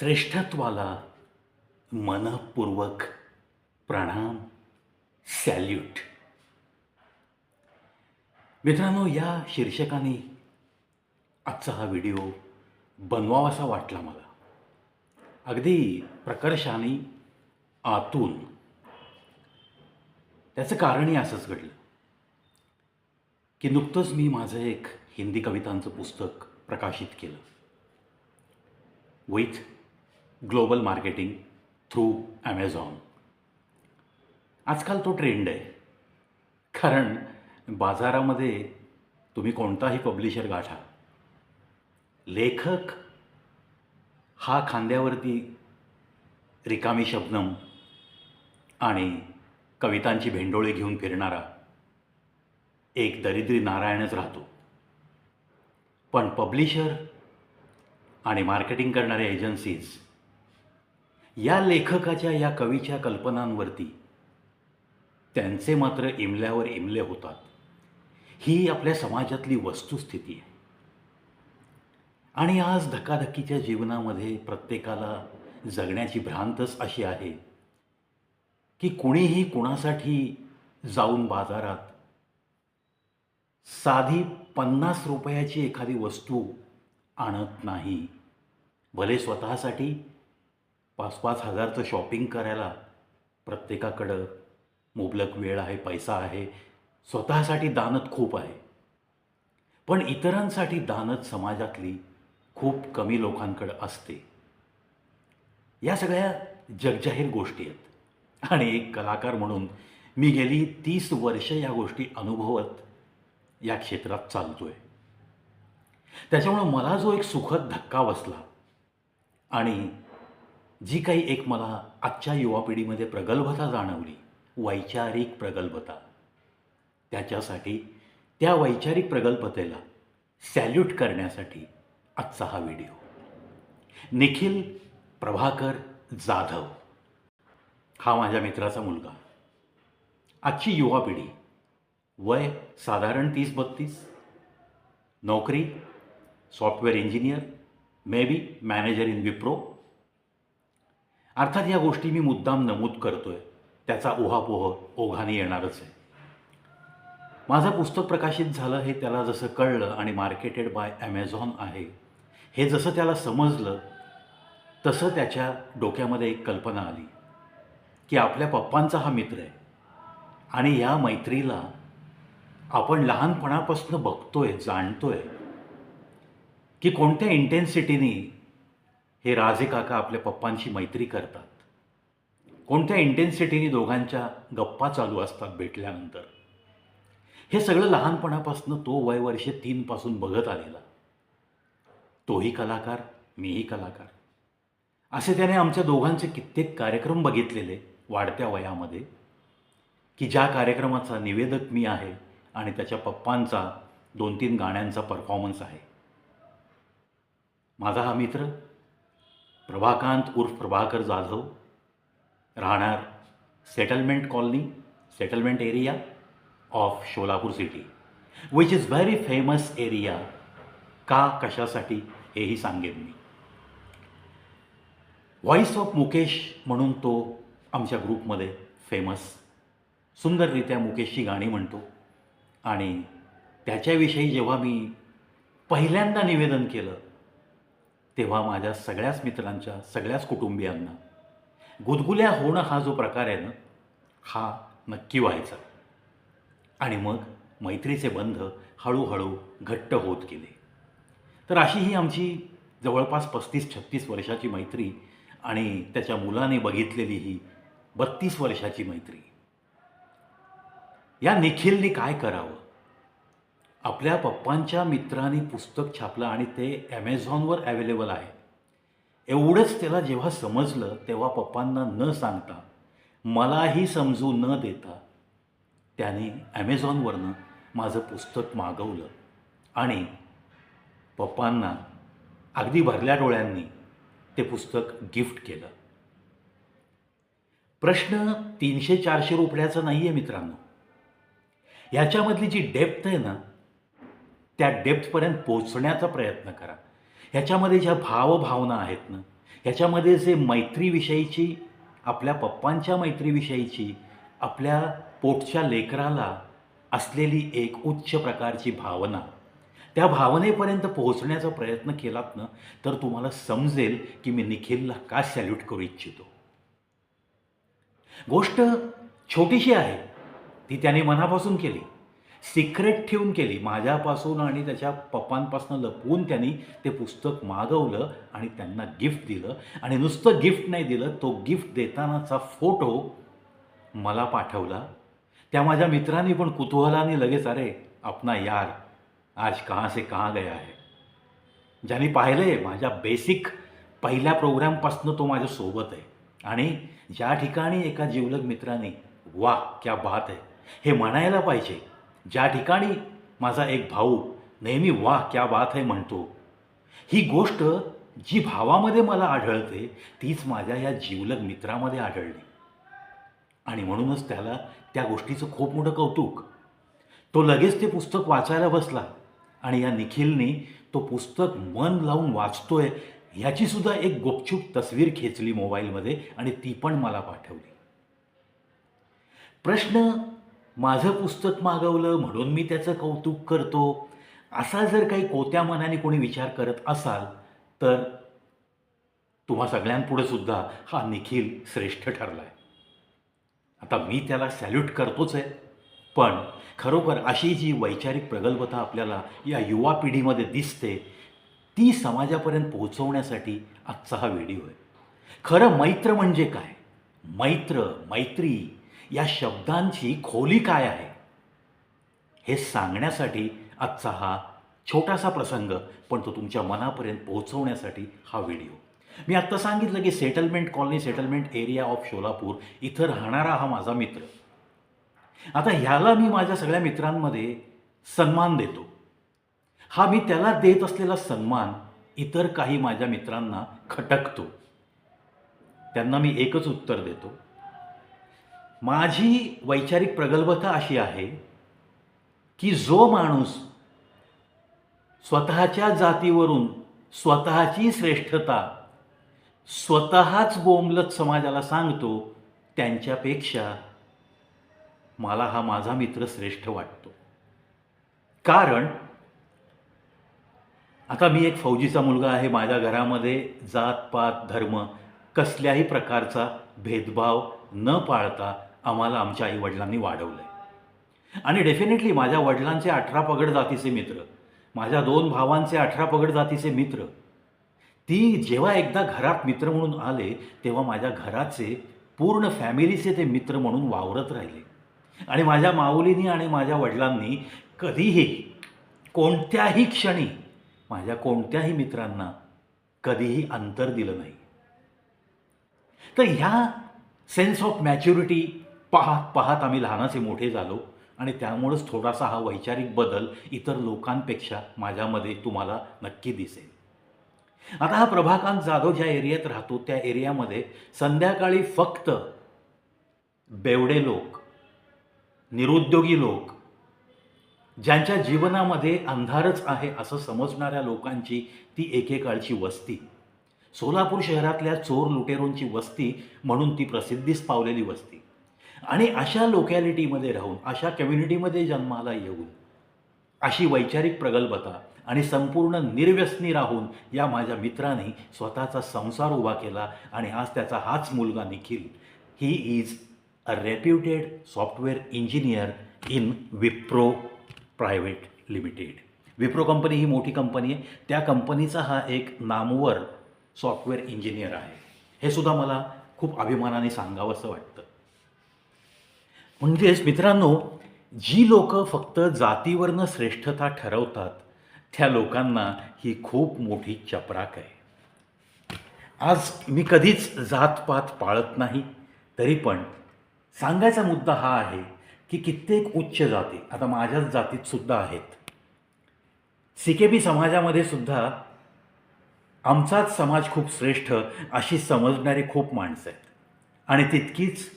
श्रेष्ठत्वाला मनपूर्वक प्रणाम, सॅल्यूट. मित्रांनो, या शीर्षकाने आजचा हा व्हिडिओ बनवावासा वाटला मला. अगदी प्रकर्षाने आतून. त्याचं कारणही असंच घडलं की नुकतंच मी माझं एक हिंदी कवितांचं पुस्तक प्रकाशित केलं with global marketing through Amazon. आजकाल तो ट्रेंड आहे, कारण बाजारामध्ये तुम्ही कोणताही पब्लिशर गाठा, लेखक हा खांद्यावरती रिकामी शबनम आणि कवितांची भेंडोळे घेऊन फिरणारा एक दरिद्री नारायणच राहतो. पण पब्लिशर आणि मार्केटिंग करणाऱ्या एजन्सीज या लेखकाच्या, या कवीच्या कल्पनांवरती त्यांचे मात्र इमल्यावर इमले होतात. ही आपल्या समाजातली वस्तुस्थिती आहे. आणि आज धकाधकीच्या जीवनामध्ये प्रत्येकाला जगण्याची भ्रांतच अशी आहे की कुणीही कुणासाठी जाऊन बाजारात साधी 50 रुपयाची एखादी वस्तू आणत नाही. भले स्वतःसाठी 5-5 हजारचं शॉपिंग करायला प्रत्येकाकडं मुबलक वेळ आहे, पैसा आहे, स्वतःसाठी दानत खूप आहे, पण इतरांसाठी दानत समाजातली खूप कमी लोकांकडं असते. या सगळ्या जगजाहीर गोष्टी आहेत आणि एक कलाकार म्हणून मी गेली 30 वर्ष या गोष्टी अनुभवत या क्षेत्रात चालतोय. त्याच्यामुळं मला जो एक सुखद धक्का बसला आणि जी काही एक मला आजच्या युवा पिढीमध्ये प्रगल्भता जाणवली, वैचारिक प्रगल्भता, त्याच्यासाठी, त्या वैचारिक प्रगल्भतेला सॅल्यूट करण्यासाठी आजचा हा व्हिडिओ. निखिल प्रभाकर जाधव हा माझ्या मित्राचा मुलगा. आजची युवा पिढी, वय साधारण 30-32, नोकरी software engineer, may be manager in Wipro. अर्थात या गोष्टी मी मुद्दाम नमूद करतोय, त्याचा उहापोह ओघाने येणारच आहे. माझं पुस्तक प्रकाशित झालं हे त्याला जसं कळलं आणि मार्केटेड बाय ॲमेझॉन आहे हे जसं त्याला समजलं, तसं त्याच्या डोक्यामध्ये एक कल्पना आली की आपल्या पप्पांचा हा मित्र आहे आणि या मैत्रीला आपण लहानपणापासून बघतोय, जाणतोय की कोणत्या इंटेन्सिटीने हे राजे काका आपल्या पप्पांशी मैत्री करतात, कोणत्या इंटेन्सिटीने दोघांच्या गप्पा चालू असतात भेटल्यानंतर. हे सगळं लहानपणापासून तो वयवर्ष 3 पासून बघत आलेला. तोही कलाकार, मीही कलाकार, असे त्याने आमच्या दोघांचे कित्येक कार्यक्रम बघितलेले वाढत्या वयामध्ये, की ज्या कार्यक्रमाचा निवेदक मी आहे आणि त्याच्या पप्पांचा 2-3 गाण्यांचा परफॉर्मन्स आहे. माझा हा मित्र प्रभाकांत उर्फ प्रभाकर जाधव, राहणार settlement colony, settlement area of Solapur city, which is very famous area. का, कशासाठी हेही सांगेन मी. व्हॉइस ऑफ मुकेश म्हणून तो आमच्या ग्रुपमध्ये फेमस, सुंदररित्या मुकेशची गाणी म्हणतो. आणि त्याच्याविषयी जेव्हा मी पहिल्यांदा निवेदन केलं तेव्हा माझ्या सगळ्याच मित्रांच्या, सगळ्याच कुटुंबियांना गुदगुल्या होणं हा जो प्रकार आहे ना, हा नक्की व्हायचा. आणि मग मैत्रीचे बंध हळूहळू घट्ट होत गेले. तर अशी ही आमची जवळपास 35-36 वर्षाची मैत्री आणि त्याच्या मुलाने बघितलेली ही 32 वर्षाची मैत्री. या निखिलने काय करावं? आपल्या पप्पांच्या मित्राने पुस्तक छापलं आणि ते ॲमेझॉनवर अवेलेबल आहे. एवढंच त्याला जेव्हा समजलं तेव्हा पप्पांना न सांगता, मलाही समजू न देता, त्याने ॲमेझॉनवरनं माझं पुस्तक मागवलं आणि पप्पांना अगदी भरल्या डोळ्यांनी ते पुस्तक गिफ्ट केलं. प्रश्न 300-400 रुपयाचा नाही आहे मित्रांनो. ह्याच्यामधली जी डेप्थ आहे ना, त्या डेप्थपर्यंत पोचण्याचा प्रयत्न करा. ह्याच्यामध्ये ज्या भावभावना आहेत ना, ह्याच्यामध्ये जे मैत्रीविषयीची, आपल्या पप्पांच्या मैत्रीविषयीची, आपल्या पोटच्या लेकराला असलेली एक उच्च प्रकारची भावना, त्या भावनेपर्यंत पोहोचण्याचा प्रयत्न केलात ना, तर तुम्हाला समजेल की मी निखिलला का सॅल्यूट करू इच्छितो. गोष्ट छोटीशी आहे, ती त्याने मनापासून केली, सिक्रेट ठेवून केली. माझ्यापासून आणि त्याच्या पप्पांपासून लपवून त्यांनी ते पुस्तक मागवलं आणि त्यांना गिफ्ट दिलं. आणि नुसतं गिफ्ट नाही दिलं, तो गिफ्ट देतानाचा फोटो मला पाठवला. त्या माझ्या मित्रांनी पण कुतूहलाने लगेच, अरे अपना यार आज कहाँ से कहाँ गया है. ज्यांनी पाहिलं आहे माझ्या बेसिक पहिल्या प्रोग्रामपासून तो माझ्यासोबत आहे. आणि ज्या ठिकाणी एका जिवलग मित्राने वा क्या बात आहे हे म्हणायला पाहिजे, ज्या ठिकाणी माझा एक भाऊ नेहमी वा क्या बात आहे म्हणतो, ही गोष्ट जी भावामध्ये मला आढळते तीच माझ्या या जिवलग मित्रामध्ये आढळली. आणि म्हणूनच त्याला त्या गोष्टीचं खूप मोठं कौतुक. तो लगेच ते पुस्तक वाचायला बसला आणि या निखिलने तो पुस्तक मन लावून वाचतोय ह्याचीसुद्धा एक गुपचूप तस्वीर खेचली मोबाईलमध्ये आणि ती पण मला पाठवली. प्रश्न, माझं पुस्तक मागवलं म्हणून मी त्याचं कौतुक करतो, असा जर काही कोत्या मनाने कोणी विचार करत असाल तर तुम्हा सगळ्यांपुढे सुद्धा हा निखिल श्रेष्ठ ठरला आहे. आता मी त्याला सॅल्यूट करतोच आहे, पण खरोखर अशी जी वैचारिक प्रगल्भता आपल्याला या युवा पिढीमध्ये दिसते ती समाजापर्यंत पोहोचवण्यासाठी आजचा हा व्हिडिओ आहे. खरं मैत्र म्हणजे काय, मैत्री या शब्दांची खोली काय आहे हे सांगण्यासाठी आजचा हा छोटासा प्रसंग, पण तो तुमच्या मनापर्यंत पोहोचवण्यासाठी हा व्हिडिओ. मी आत्ता सांगितलं की settlement colony, settlement area of Solapur इथं राहणारा हा माझा मित्र. आता ह्याला मी माझ्या सगळ्या मित्रांमध्ये सन्मान देतो. हा मी त्याला देत असलेला सन्मान इतर काही माझ्या मित्रांना खटकतो. त्यांना मी एकच उत्तर देतो, माझी वैचारिक प्रगल्भता अशी आहे की जो माणूस स्वतःच्या जातीवरून स्वतःची श्रेष्ठता स्वतःच बोंबलत समाजाला सांगतो, त्यांच्यापेक्षा मला हा माझा मित्र श्रेष्ठ वाटतो. कारण आता मी एक फौजीचा मुलगा आहे. माझ्या घरामध्ये जातपात धर्म कसल्याही प्रकारचा भेदभाव न पाळता आम्हाला आमच्या आईवडिलांनी वाढवलं आहे. आणि डेफिनेटली माझ्या वडिलांचे 18 पगड जातीचे मित्र, माझ्या 2 भावांचे 18 पगड जातीचे मित्र, ती जेव्हा एकदा घरात मित्र म्हणून आले तेव्हा माझ्या घराचे पूर्ण फॅमिलीचे ते मित्र म्हणून वावरत राहिले. आणि माझ्या माऊलींनी आणि माझ्या वडिलांनी कधीही कोणत्याही क्षणी माझ्या कोणत्याही मित्रांना कधीही अंतर दिलं नाही. तर ह्या सेन्स ऑफ मॅच्युरिटी पाहत पाहत आम्ही लहानाचे मोठे झालो आणि त्यामुळंच थोडासा हा वैचारिक बदल इतर लोकांपेक्षा माझ्यामध्ये तुम्हाला नक्की दिसेल. आता हा प्रभाकांत जाधव ज्या एरियात राहतो त्या एरियामध्ये संध्याकाळी फक्त बेवडे लोक, निरुद्योगी लोक, ज्यांच्या जीवनामध्ये अंधारच आहे असं समजणाऱ्या लोकांची ती एकेकाळची वस्ती, सोलापूर शहरातल्या चोर लुटेरोंची वस्ती म्हणून ती प्रसिद्धीस पावलेली वस्ती. आणि अशा लोकॅलिटीमध्ये राहून, अशा कम्युनिटीमध्ये जन्माला येऊन अशी वैचारिक प्रगल्भता आणि संपूर्ण निर्व्यसनी राहून या माझ्या मित्राने स्वतःचा संसार उभा केला. आणि आज त्याचा हाच मुलगा Nikhil, he is a reputed software engineer in Wipro private limited. Wipro company ही मोठी कंपनी आहे, त्या कंपनीचा हा एक नामवर सॉफ्टवेअर इंजिनियर आहे. हे सुद्धा मला खूप अभिमानाने सांगावंसं वाटतं. म्हणजेच मित्रांनो, जी लोक फक्त जातीवरनं श्रेष्ठता ठरवतात त्या लोकांना ही खूप मोठी चपराक आहे. आज मी कधीच जातपात पाळत नाही, तरी पण सांगायचा मुद्दा हा आहे की कित्येक उच्च जाती, आता माझ्याच जातीत सुद्धा आहेत, CKB समाजामध्ये सुद्धा आमचाच समाज खूप श्रेष्ठ अशी समजणारी खूप माणसं आहेत. आणि तितकीच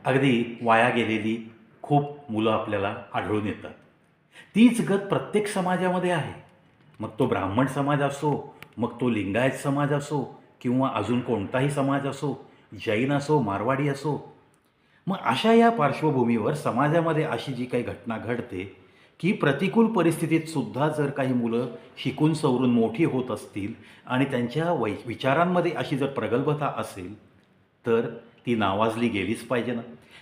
अगदी वाया गेलेली खूप मुलं आपल्याला आढळून येतात. तीच गत प्रत्येक समाजामध्ये आहे. मग तो ब्राह्मण समाज असो, मग तो लिंगायत समाज असो, किंवा अजून कोणताही समाज असो, जैन असो, मारवाडी असो. मग अशा या पार्श्वभूमीवर समाजामध्ये अशी जी काही घटना घडते की प्रतिकूल परिस्थितीत सुद्धा जर काही मुलं शिकून सवरून मोठी होत असतील आणि त्यांच्या विचारांमध्ये अशी जर प्रगल्भता असेल तर ती नावाजली गेलीच पाहिजे ना.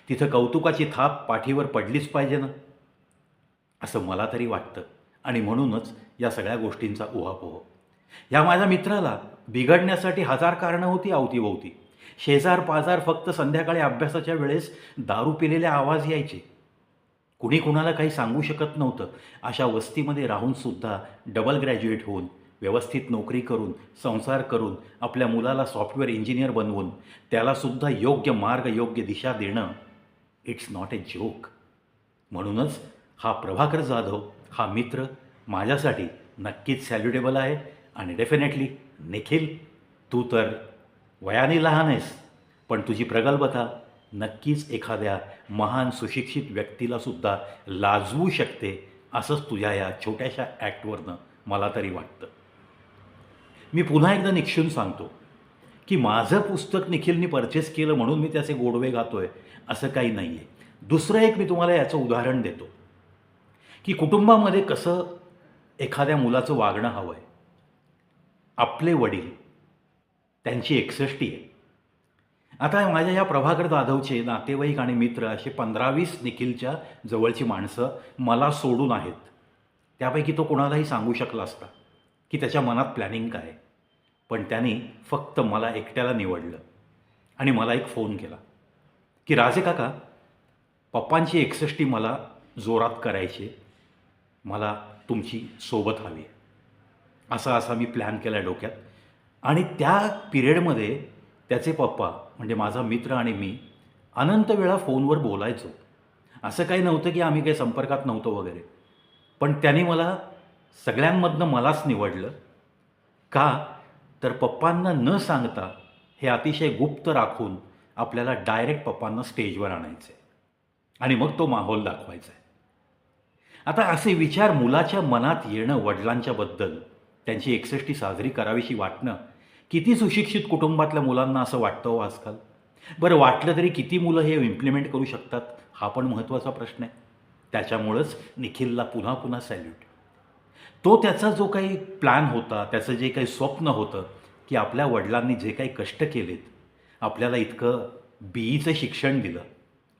तिथं कौतुकाची थाप पाठीवर पडलीच पाहिजे ना, असं मला तरी वाटतं. आणि म्हणूनच या सगळ्या गोष्टींचा उहापोह. या माझ्या मित्राला बिघडण्यासाठी हजार कारणं होती अवतीभोवती. शेजार पाजार फक्त संध्याकाळी अभ्यासाच्या वेळेस दारू पिलेले आवाज यायचे. कुणी कुणाला काही सांगू शकत नव्हतं. अशा वस्तीमध्ये राहूनसुद्धा डबल ग्रॅज्युएट होऊन व्यवस्थित नोकरी करून संसार करून आपल्या मुलाला सॉफ्टवेअर इंजिनियर बनवून त्यालासुद्धा योग्य मार्ग योग्य दिशा देणं इट्स नॉट ए जोक. म्हणूनच हा प्रभाकर जाधव हा मित्र माझ्यासाठी नक्कीच सॅल्युटेबल आहे. आणि डेफिनेटली निखिल, तू तर वयाने लहान आहेस पण तुझी प्रगल्भता नक्कीच एखाद्या महान सुशिक्षित व्यक्तीलासुद्धा लाजवू शकते, असंच तुझ्या या छोट्याशा ॲक्टवरनं मला तरी वाटतं. मी पुन्हा एकदा निक्षून सांगतो की माझं पुस्तक निखिलनी परचेस केलं म्हणून मी त्याचे गोडवे गातोय असं काही नाही आहे. दुसरं एक मी तुम्हाला याचं उदाहरण देतो की कुटुंबामध्ये कसं एखाद्या मुलाचं वागणं हवं आहे. आपले वडील, त्यांची 61 आहे. आता माझ्या या प्रभाकर जाधवचे नातेवाईक आणि मित्र असे 15-20 निखिलच्या जवळची माणसं मला सोडून आहेत. त्यापैकी तो कोणालाही सांगू शकला असता की त्याच्या मनात प्लॅनिंग काय. पण त्यांनी फक्त मला एकट्याला निवडलं आणि मला एक फोन केला की राजे काका, पप्पांची 61 मला जोरात करायची, मला तुमची सोबत हवी आहे. असा मी प्लॅन केला डोक्यात. आणि त्या पिरियडमध्ये त्याचे पप्पा म्हणजे माझा मित्र आणि मी अनंत वेळा फोनवर बोलायचो. असं काही नव्हतं की आम्ही काही संपर्कात नव्हतो वगैरे. पण त्यांनी मला सगळ्यांमधनं मलाच निवडलं. का तर पप्पांना न सांगता हे अतिशय गुप्त राखून आपल्याला डायरेक्ट पप्पांना स्टेजवर आणायचं आहे आणि मग तो माहोल दाखवायचा आहे. आता असे विचार मुलाच्या मनात येणं, वडिलांच्याबद्दल त्यांची 61 साजरी करावीशी वाटणं, किती सुशिक्षित कुटुंबातल्या मुलांना असं वाटतं हो आजकाल. बरं, वाटलं तरी किती मुलं हे इम्प्लिमेंट करू शकतात हा पण महत्त्वाचा प्रश्न आहे. त्याच्यामुळंच निखिलला पुन्हा पुन्हा सॅल्यूट. तो त्याचा जो काही प्लॅन होता, त्याचं जे काही स्वप्न होतं की आपल्या वडिलांनी जे काही कष्ट केलेत, आपल्याला इतकं BEचं शिक्षण दिलं,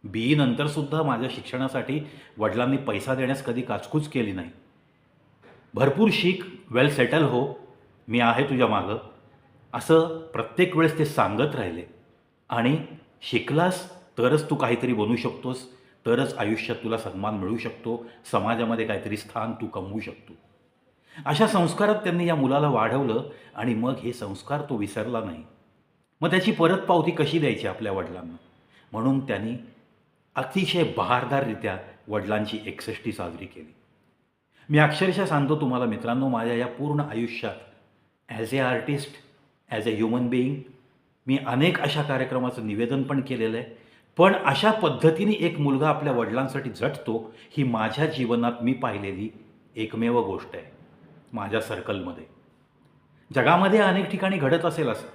BE नंतरसुद्धा माझ्या शिक्षणासाठी वडिलांनी पैसा देण्यास कधी काचकूच केली नाही. भरपूर शिक, वेल सेटल हो, मी आहे तुझ्या मागं, असं प्रत्येक वेळेस ते सांगत राहिले. आणि शिकलास तरच तू काहीतरी बनू शकतोस, तरच आयुष्यात तुला सन्मान मिळू शकतो, समाजामध्ये काहीतरी स्थान तू कमवू शकतो. अशा संस्कारात त्यांनी या मुलाला वाढवलं आणि मग हे संस्कार तो विसरला नाही. मग त्याची परतपावती कशी द्यायची आपल्या वडिलांना, म्हणून त्यांनी अतिशय बहारदाररित्या वडिलांची 61 साजरी केली. मी अक्षरशः सांगतो तुम्हाला मित्रांनो, माझ्या या पूर्ण आयुष्यात as a artist, as a human being मी अनेक अशा कार्यक्रमाचं निवेदन पण केलेलं आहे. पण अशा पद्धतीने एक मुलगा आपल्या वडिलांसाठी झटतो ही माझ्या जीवनात मी पाहिलेली एकमेव गोष्ट आहे. माझ्या सर्कलमध्ये, जगामध्ये अनेक ठिकाणी घडत असेल असं,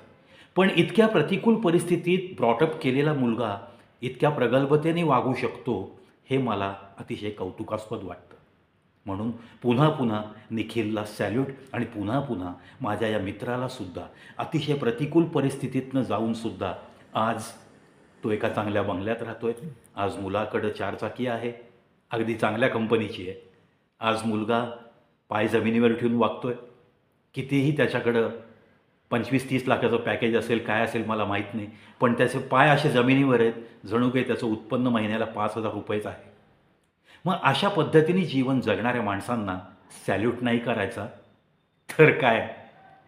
पण इतक्या प्रतिकूल परिस्थितीत ब्रॉटअप केलेला मुलगा इतक्या प्रगल्भतेने वागू शकतो हे मला अतिशय कौतुकास्पद वाटतं. म्हणून पुन्हा पुन्हा निखिलला सॅल्यूट आणि पुन्हा पुन्हा माझ्या या मित्रालासुद्धा अतिशय प्रतिकूल परिस्थितीतनं जाऊनसुद्धा आज तो एका चांगल्या बंगल्यात राहतो आहे. आज मुलाकडं 4 चाकी आहे, अगदी चांगल्या कंपनीची आहे. आज मुलगा पाय जमिनीवर ठेवून वागतो आहे. कितीही त्याच्याकडं 25-30 लाखाचं पॅकेज असेल, काय असेल मला माहीत नाही, पण त्याचे पाय असे जमिनीवर आहेत जणू काही त्याचं उत्पन्न महिन्याला 5,000 रुपयेच आहे. मग अशा पद्धतीने जीवन जगणाऱ्या माणसांना सॅल्यूट नाही करायचा तर काय,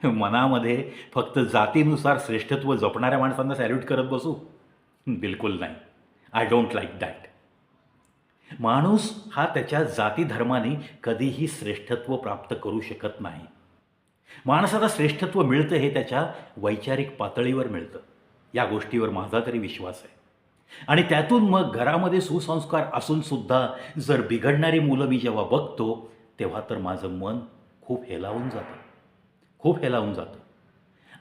मनामध्ये फक्त जातीनुसार श्रेष्ठत्व जपणाऱ्या माणसांना सॅल्यूट करत बसू? बिलकुल नाही. I don't like that. माणूस हा त्याच्या जाती धर्माने कधीही श्रेष्ठत्व प्राप्त करू शकत नाही. माणसाला श्रेष्ठत्व मिळतं हे त्याच्या वैचारिक पातळीवर मिळतं. या गोष्टीवर माझा तरी विश्वास आहे. आणि त्यातून मग घरामध्ये सुसंस्कार असूनसुद्धा जर बिघडणारी मुलं मी जेव्हा बघतो तेव्हा तर माझं मन खूप हेलावून जातं, खूप हेलावून जातं.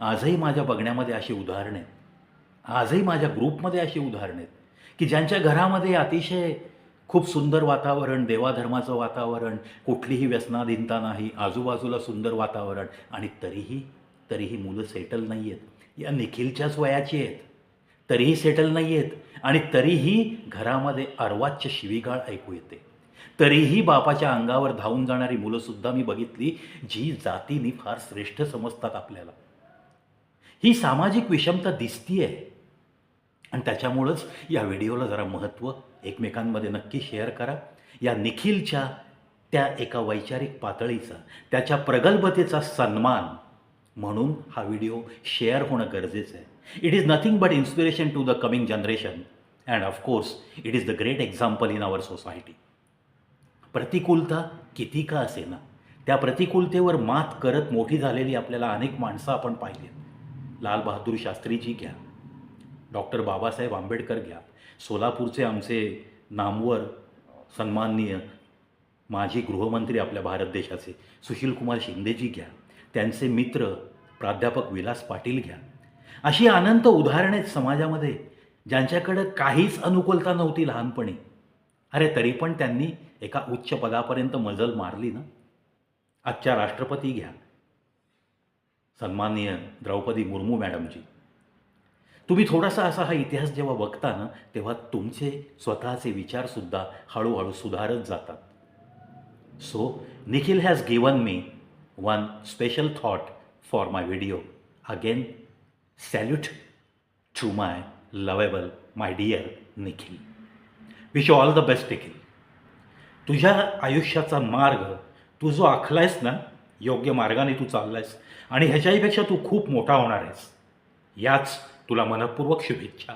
आजही माझ्या बघण्यामध्ये अशी उदाहरणं आहेत. आजही माझ्या ग्रुपमध्ये अशी उदाहरणं आहेत, की ज्यांच्या घरामध्ये अतिशय खूप सुंदर वातावरण, देवाधर्माचं वातावरण, कुठलीही व्यसनाधीनता नाही, आजूबाजूला सुंदर वातावरण आणि तरीही मुलं सेटल नाही आहेत. या निखिलच्याच वयाची आहेत, तरीही सेटल नाही आहेत आणि तरीही घरामध्ये अर्वाच्य शिवीगाळ ऐकू येते. तरीही बापाच्या अंगावर धावून जाणारी मुलंसुद्धा मी बघितली, जी जातीने फार श्रेष्ठ समजतात आपल्याला. ही सामाजिक विषमता दिसतीये आणि त्याच्यामुळंच या व्हिडिओला जरा महत्त्व एकमेकांमध्ये नक्की शेअर करा. या निखिलच्या त्या एका वैचारिक पातळीचा, त्याच्या प्रगल्भतेचा सन्मान म्हणून हा व्हिडिओ शेअर होणं गरजेचं आहे. It is nothing but inspiration to the coming generation and of course it is the great example in our society. प्रतिकूलता किती का असेना, त्या प्रतिकूलतेवर मात करत मोठी झालेली आपल्याला अनेक माणसं आपण पाहिली. लाल बहादूर शास्त्रीजी घ्या, डॉक्टर बाबासाहेब आंबेडकर घ्या, सोलापूरचे आमचे नामवर सन्माननीय माजी गृहमंत्री आपल्या भारत देशाचे सुशीलकुमार शिंदेजी घ्या, त्यांचे मित्र प्राध्यापक विलास पाटील घ्या. अशी अनंत उदाहरणे आहेत समाजामध्ये, ज्यांच्याकडं काहीच अनुकूलता नव्हती लहानपणी. अरे तरी पण त्यांनी एका उच्च पदापर्यंत मजल मारली ना. आजच्या राष्ट्रपती घ्या, सन्माननीय द्रौपदी मुर्मू मॅडमजी. तुम्ही थोडासा असा हा इतिहास जेव्हा बघता ना, तेव्हा तुमचे स्वतःचे विचारसुद्धा हळूहळू सुधारत जातात. So Nikhil has given me one special thought for my video. Again salute to my lovable my dear Nikhil. Wish you all the best Nikhil. तुझ्या आयुष्याचा मार्ग तू जो आखलायस ना, योग्य मार्गाने तू चाललायस आणि ह्याच्याहीपेक्षा तू खूप मोठा होणार आहेस. याच तुला मनःपूर्वक शुभेच्छा.